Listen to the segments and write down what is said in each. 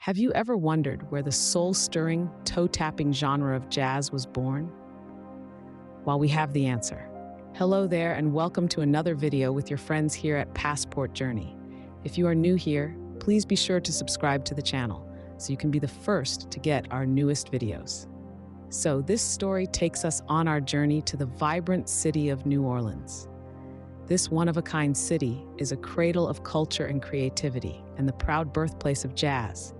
Have you ever wondered where the soul-stirring, toe-tapping genre of jazz was born? Well, we have the answer. Hello there, and welcome to another video with your friends here at Passport Journey. If you are new here, please be sure to subscribe to the channel so you can be the first to get our newest videos. So this story takes us on our journey to the vibrant city of New Orleans. This one-of-a-kind city is a cradle of culture and creativity and the proud birthplace of jazz.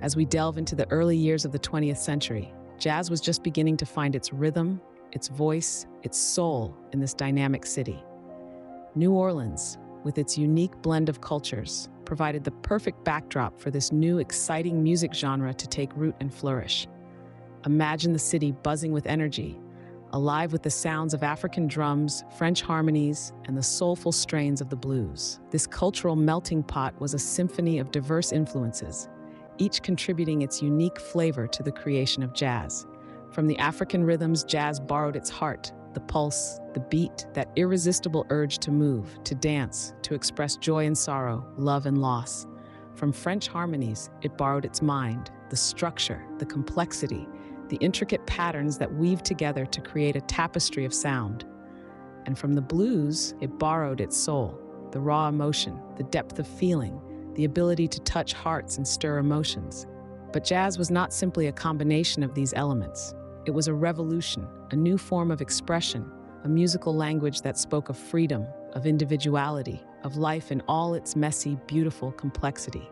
As we delve into the early years of the 20th century, jazz was just beginning to find its rhythm, its voice, its soul in this dynamic city. New Orleans, with its unique blend of cultures, provided the perfect backdrop for this new, exciting music genre to take root and flourish. Imagine the city buzzing with energy, alive with the sounds of African drums, French harmonies, and the soulful strains of the blues. This cultural melting pot was a symphony of diverse influences, each contributing its unique flavor to the creation of jazz. From the African rhythms, jazz borrowed its heart, the pulse, the beat, that irresistible urge to move, to dance, to express joy and sorrow, love and loss. From French harmonies, it borrowed its mind, the structure, the complexity, the intricate patterns that weave together to create a tapestry of sound. And from the blues, it borrowed its soul, the raw emotion, the depth of feeling, the ability to touch hearts and stir emotions. But jazz was not simply a combination of these elements. It was a revolution, a new form of expression, a musical language that spoke of freedom, of individuality, of life in all its messy, beautiful complexity.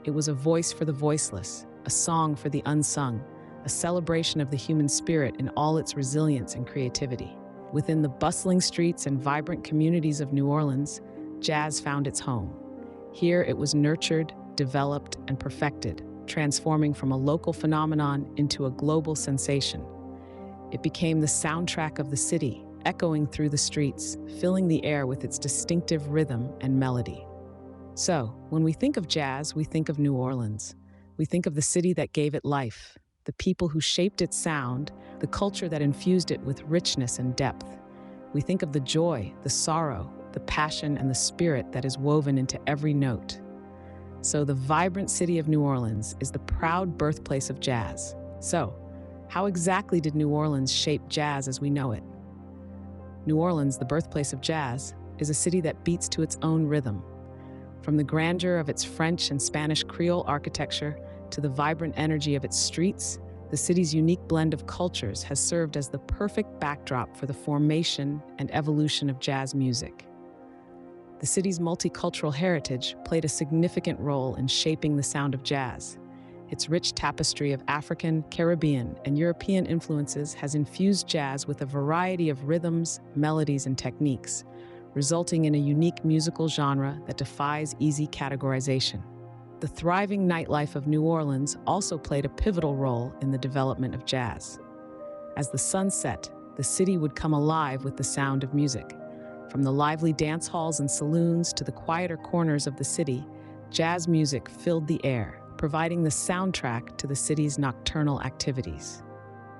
It was a voice for the voiceless, a song for the unsung, a celebration of the human spirit in all its resilience and creativity. Within the bustling streets and vibrant communities of New Orleans, jazz found its home. Here it was nurtured, developed, and perfected, transforming from a local phenomenon into a global sensation. It became the soundtrack of the city, echoing through the streets, filling the air with its distinctive rhythm and melody. So, when we think of jazz, we think of New Orleans. We think of the city that gave it life, the people who shaped its sound, the culture that infused it with richness and depth. We think of the joy, the sorrow, the passion, and the spirit that is woven into every note. So the vibrant city of New Orleans is the proud birthplace of jazz. So, how exactly did New Orleans shape jazz as we know it? New Orleans, the birthplace of jazz, is a city that beats to its own rhythm. From the grandeur of its French and Spanish Creole architecture to the vibrant energy of its streets, the city's unique blend of cultures has served as the perfect backdrop for the formation and evolution of jazz music. The city's multicultural heritage played a significant role in shaping the sound of jazz. Its rich tapestry of African, Caribbean, and European influences has infused jazz with a variety of rhythms, melodies, and techniques, resulting in a unique musical genre that defies easy categorization. The thriving nightlife of New Orleans also played a pivotal role in the development of jazz. As the sun set, the city would come alive with the sound of music. From the lively dance halls and saloons to the quieter corners of the city, jazz music filled the air, providing the soundtrack to the city's nocturnal activities.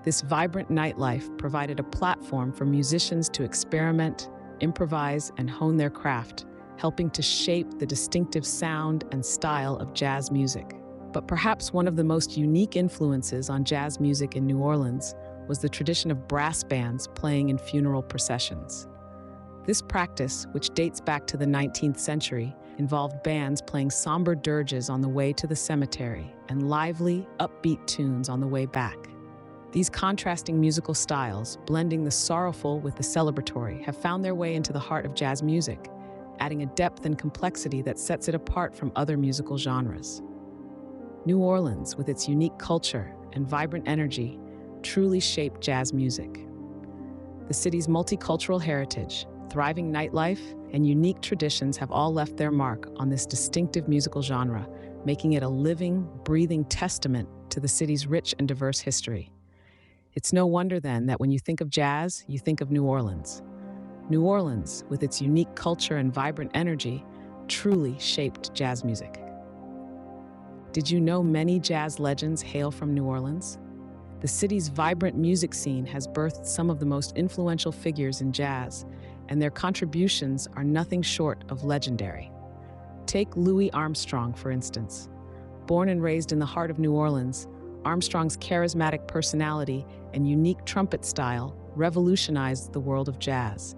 This vibrant nightlife provided a platform for musicians to experiment, improvise, and hone their craft, helping to shape the distinctive sound and style of jazz music. But perhaps one of the most unique influences on jazz music in New Orleans was the tradition of brass bands playing in funeral processions. This practice, which dates back to the 19th century, involved bands playing somber dirges on the way to the cemetery and lively, upbeat tunes on the way back. These contrasting musical styles, blending the sorrowful with the celebratory, have found their way into the heart of jazz music, adding a depth and complexity that sets it apart from other musical genres. New Orleans, with its unique culture and vibrant energy, truly shaped jazz music. The city's multicultural heritage, thriving nightlife, and unique traditions have all left their mark on this distinctive musical genre, making it a living, breathing testament to the city's rich and diverse history. It's no wonder then that when you think of jazz, you think of New Orleans. New Orleans, with its unique culture and vibrant energy, truly shaped jazz music. Did you know many jazz legends hail from New Orleans? The city's vibrant music scene has birthed some of the most influential figures in jazz, and their contributions are nothing short of legendary. Take Louis Armstrong, for instance. Born and raised in the heart of New Orleans, Armstrong's charismatic personality and unique trumpet style revolutionized the world of jazz.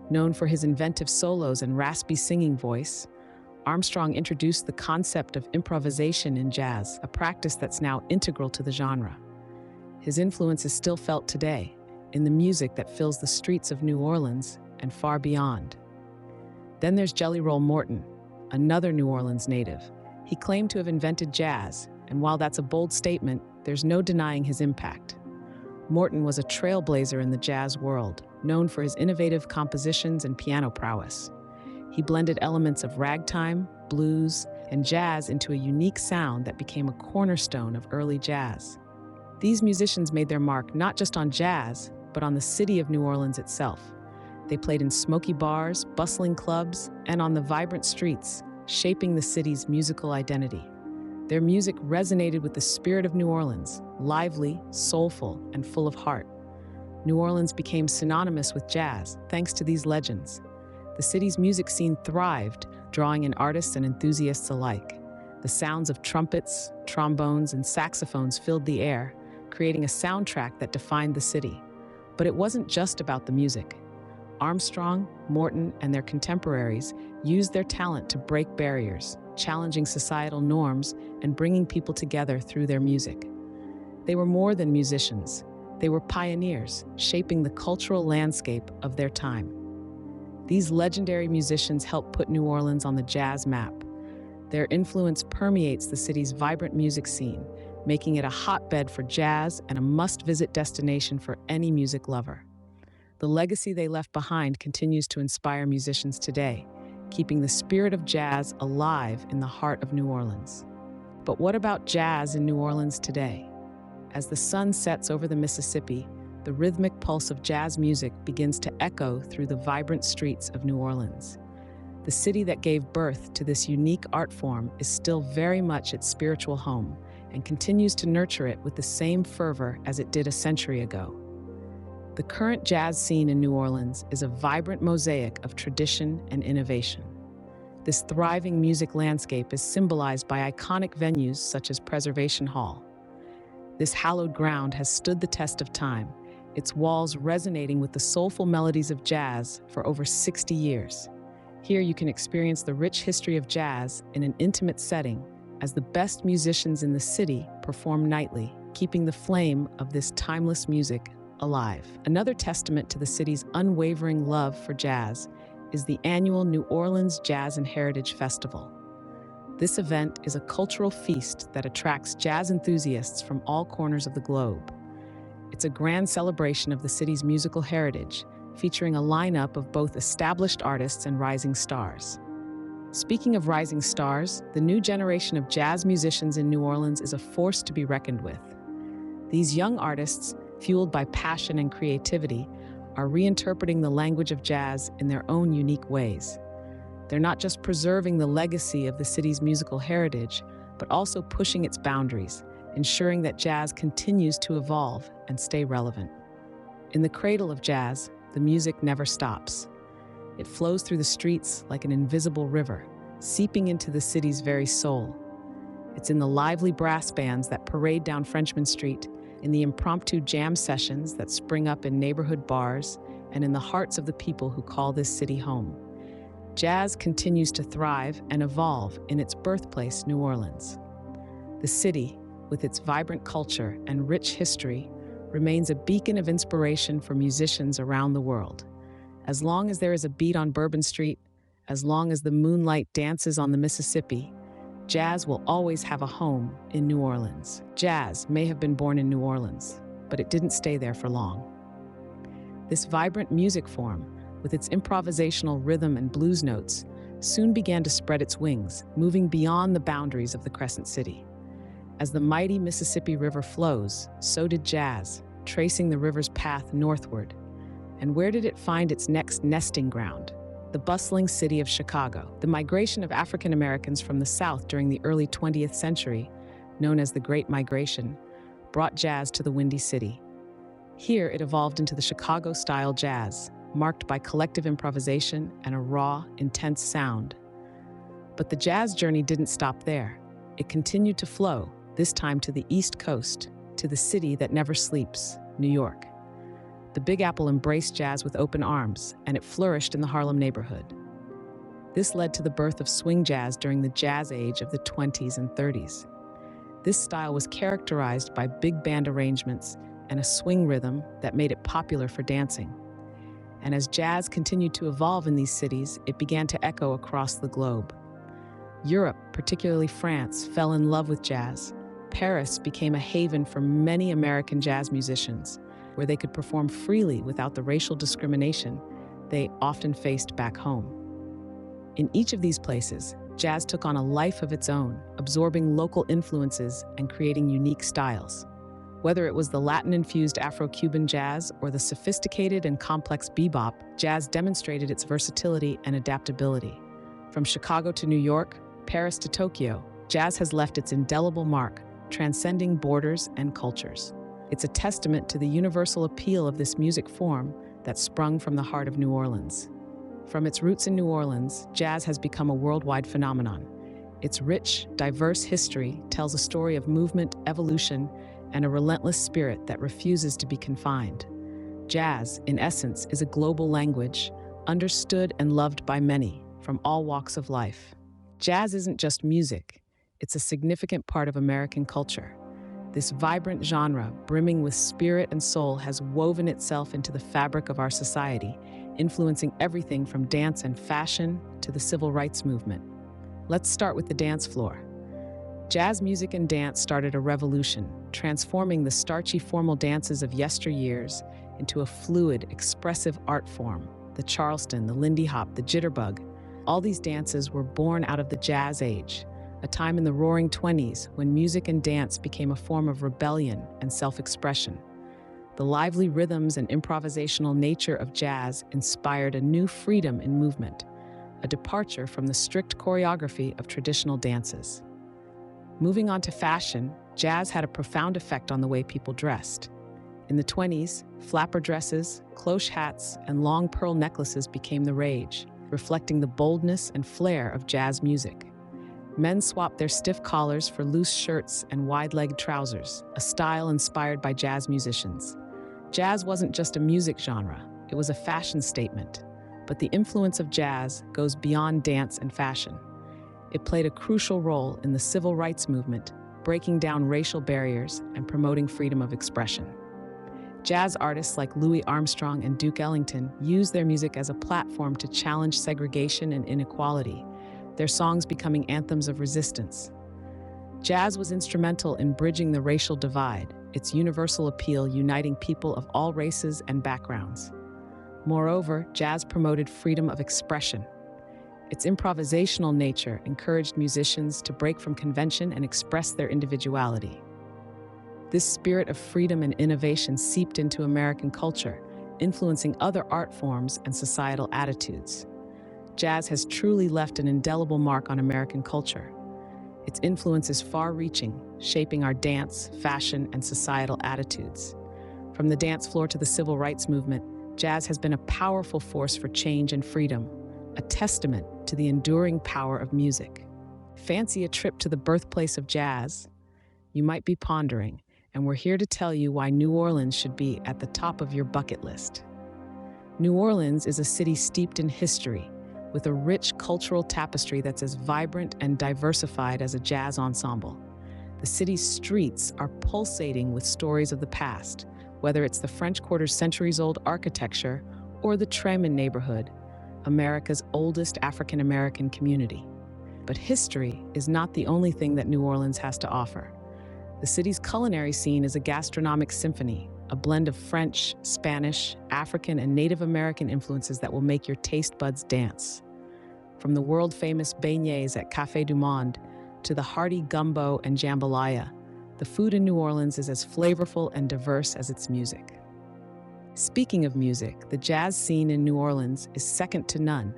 Known for his inventive solos and raspy singing voice, Armstrong introduced the concept of improvisation in jazz, a practice that's now integral to the genre. His influence is still felt today in the music that fills the streets of New Orleans and far beyond. Then there's Jelly Roll Morton, another New Orleans native. He claimed to have invented jazz, and while that's a bold statement, there's no denying his impact. Morton was a trailblazer in the jazz world, known for his innovative compositions and piano prowess. He blended elements of ragtime, blues, and jazz into a unique sound that became a cornerstone of early jazz. These musicians made their mark not just on jazz, but on the city of New Orleans itself. They played in smoky bars, bustling clubs, and on the vibrant streets, shaping the city's musical identity. Their music resonated with the spirit of New Orleans, lively, soulful, and full of heart. New Orleans became synonymous with jazz thanks to these legends. The city's music scene thrived, drawing in artists and enthusiasts alike. The sounds of trumpets, trombones, and saxophones filled the air, creating a soundtrack that defined the city. But it wasn't just about the music. Armstrong, Morton, and their contemporaries used their talent to break barriers, challenging societal norms and bringing people together through their music. They were more than musicians. They were pioneers, shaping the cultural landscape of their time. These legendary musicians helped put New Orleans on the jazz map. Their influence permeates the city's vibrant music scene, making it a hotbed for jazz and a must-visit destination for any music lover. The legacy they left behind continues to inspire musicians today, keeping the spirit of jazz alive in the heart of New Orleans. But what about jazz in New Orleans today? As the sun sets over the Mississippi, the rhythmic pulse of jazz music begins to echo through the vibrant streets of New Orleans. The city that gave birth to this unique art form is still very much its spiritual home and continues to nurture it with the same fervor as it did a century ago. The current jazz scene in New Orleans is a vibrant mosaic of tradition and innovation. This thriving music landscape is symbolized by iconic venues such as Preservation Hall. This hallowed ground has stood the test of time, its walls resonating with the soulful melodies of jazz for over 60 years. Here you can experience the rich history of jazz in an intimate setting as the best musicians in the city perform nightly, keeping the flame of this timeless music alive. Another testament to the city's unwavering love for jazz is the annual New Orleans Jazz and Heritage Festival. This event is a cultural feast that attracts jazz enthusiasts from all corners of the globe. It's a grand celebration of the city's musical heritage, featuring a lineup of both established artists and rising stars. Speaking of rising stars, the new generation of jazz musicians in New Orleans is a force to be reckoned with. These young artists, fueled by passion and creativity, are reinterpreting the language of jazz in their own unique ways. They're not just preserving the legacy of the city's musical heritage, but also pushing its boundaries, ensuring that jazz continues to evolve and stay relevant. In the cradle of jazz, the music never stops. It flows through the streets like an invisible river, seeping into the city's very soul. It's in the lively brass bands that parade down Frenchmen Street, in the impromptu jam sessions that spring up in neighborhood bars, and in the hearts of the people who call this city home. Jazz continues to thrive and evolve in its birthplace, New Orleans. The city, with its vibrant culture and rich history, remains a beacon of inspiration for musicians around the world. As long as there is a beat on Bourbon Street, as long as the moonlight dances on the Mississippi, jazz will always have a home in New Orleans. Jazz may have been born in New Orleans, but it didn't stay there for long. This vibrant music form, with its improvisational rhythm and blues notes, soon began to spread its wings, moving beyond the boundaries of the Crescent City. As the mighty Mississippi River flows, so did jazz, tracing the river's path northward. And where did it find its next nesting ground? The bustling city of Chicago. The migration of African Americans from the South during the early 20th century, known as the Great Migration, brought jazz to the Windy City. Here it evolved into the Chicago-style jazz, marked by collective improvisation and a raw, intense sound. But the jazz journey didn't stop there. it continued to flow, this time to the East Coast, to the city that never sleeps, New York. The Big Apple embraced jazz with open arms, and it flourished in the Harlem neighborhood. This led to the birth of swing jazz during the jazz age of the 20s and 30s. This style was characterized by big band arrangements and a swing rhythm that made it popular for dancing. And as jazz continued to evolve in these cities, it began to echo across the globe. Europe, particularly France, fell in love with jazz. Paris became a haven for many American jazz musicians, where they could perform freely without the racial discrimination they often faced back home. In each of these places, jazz took on a life of its own, absorbing local influences and creating unique styles. Whether it was the Latin-infused Afro-Cuban jazz or the sophisticated and complex bebop, jazz demonstrated its versatility and adaptability. From Chicago to New York, Paris to Tokyo, jazz has left its indelible mark, transcending borders and cultures. It's a testament to the universal appeal of this music form that sprung from the heart of New Orleans. From its roots in New Orleans, jazz has become a worldwide phenomenon. Its rich, diverse history tells a story of movement, evolution, and a relentless spirit that refuses to be confined. Jazz, in essence, is a global language, understood and loved by many, from all walks of life. Jazz isn't just music, it's a significant part of American culture. This vibrant genre, brimming with spirit and soul, has woven itself into the fabric of our society, influencing everything from dance and fashion to the civil rights movement. Let's start with the dance floor. Jazz music and dance started a revolution, transforming the starchy formal dances of yesteryears into a fluid, expressive art form. The Charleston, the Lindy Hop, the Jitterbug. All these dances were born out of the jazz age, a time in the roaring 20s when music and dance became a form of rebellion and self-expression. The lively rhythms and improvisational nature of jazz inspired a new freedom in movement, a departure from the strict choreography of traditional dances. Moving on to fashion, jazz had a profound effect on the way people dressed. In the 20s, flapper dresses, cloche hats, and long pearl necklaces became the rage, reflecting the boldness and flair of jazz music. Men swapped their stiff collars for loose shirts and wide-legged trousers, a style inspired by jazz musicians. Jazz wasn't just a music genre, it was a fashion statement. But the influence of jazz goes beyond dance and fashion. It played a crucial role in the civil rights movement, breaking down racial barriers and promoting freedom of expression. Jazz artists like Louis Armstrong and Duke Ellington used their music as a platform to challenge segregation and inequality, their songs becoming anthems of resistance. Jazz was instrumental in bridging the racial divide, its universal appeal uniting people of all races and backgrounds. Moreover, jazz promoted freedom of expression. Its improvisational nature encouraged musicians to break from convention and express their individuality. This spirit of freedom and innovation seeped into American culture, influencing other art forms and societal attitudes. Jazz has truly left an indelible mark on American culture. Its influence is far-reaching, shaping our dance, fashion, and societal attitudes. From the dance floor to the civil rights movement, jazz has been a powerful force for change and freedom, a testament to the enduring power of music. Fancy a trip to the birthplace of jazz? You might be pondering, and we're here to tell you why New Orleans should be at the top of your bucket list. New Orleans is a city steeped in history, with a rich cultural tapestry that's as vibrant and diversified as a jazz ensemble. The city's streets are pulsating with stories of the past, whether it's the French Quarter's centuries-old architecture or the Tremont neighborhood, America's oldest African-American community. But history is not the only thing that New Orleans has to offer. The city's culinary scene is a gastronomic symphony, a blend of French, Spanish, African, and Native American influences that will make your taste buds dance. From the world-famous beignets at Café du Monde to the hearty gumbo and jambalaya, the food in New Orleans is as flavorful and diverse as its music. Speaking of music, the jazz scene in New Orleans is second to none.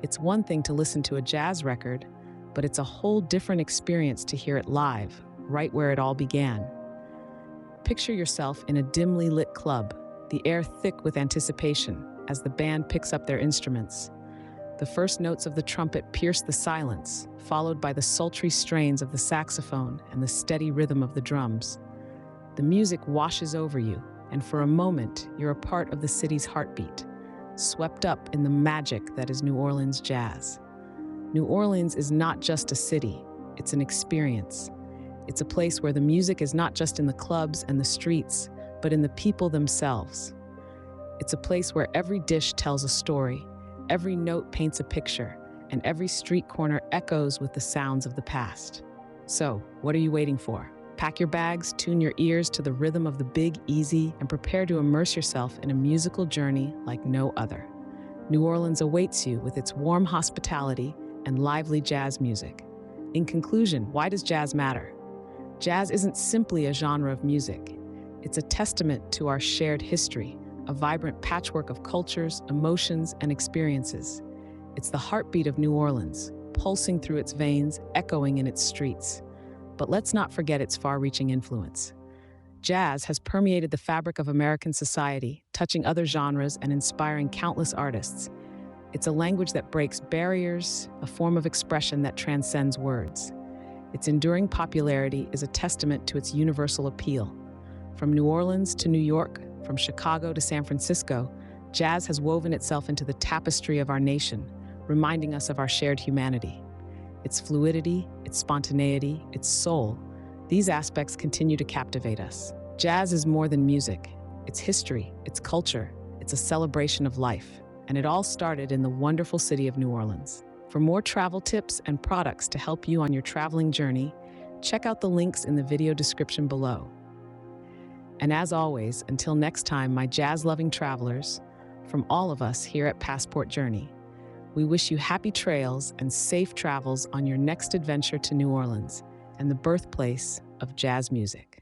It's one thing to listen to a jazz record, but it's a whole different experience to hear it live, right where it all began. Picture yourself in a dimly lit club, the air thick with anticipation as the band picks up their instruments. The first notes of the trumpet pierce the silence, followed by the sultry strains of the saxophone and the steady rhythm of the drums. The music washes over you, and for a moment, you're a part of the city's heartbeat, swept up in the magic that is New Orleans jazz. New Orleans is not just a city, it's an experience. It's a place where the music is not just in the clubs and the streets, but in the people themselves. It's a place where every dish tells a story, every note paints a picture, and every street corner echoes with the sounds of the past. So, what are you waiting for? Pack your bags, tune your ears to the rhythm of the Big Easy, and prepare to immerse yourself in a musical journey like no other. New Orleans awaits you with its warm hospitality and lively jazz music. In conclusion, why does jazz matter? Jazz isn't simply a genre of music. It's a testament to our shared history, a vibrant patchwork of cultures, emotions, and experiences. It's the heartbeat of New Orleans, pulsing through its veins, echoing in its streets. But let's not forget its far-reaching influence. Jazz has permeated the fabric of American society, touching other genres and inspiring countless artists. It's a language that breaks barriers, a form of expression that transcends words. Its enduring popularity is a testament to its universal appeal. From New Orleans to New York, from Chicago to San Francisco, jazz has woven itself into the tapestry of our nation, reminding us of our shared humanity. Its fluidity, its spontaneity, its soul, these aspects continue to captivate us. Jazz is more than music. It's history, it's culture, it's a celebration of life. And it all started in the wonderful city of New Orleans. For more travel tips and products to help you on your traveling journey, check out the links in the video description below. And as always, until next time, my jazz-loving travelers, from all of us here at Passport Journey, we wish you happy trails and safe travels on your next adventure to New Orleans and the birthplace of jazz music.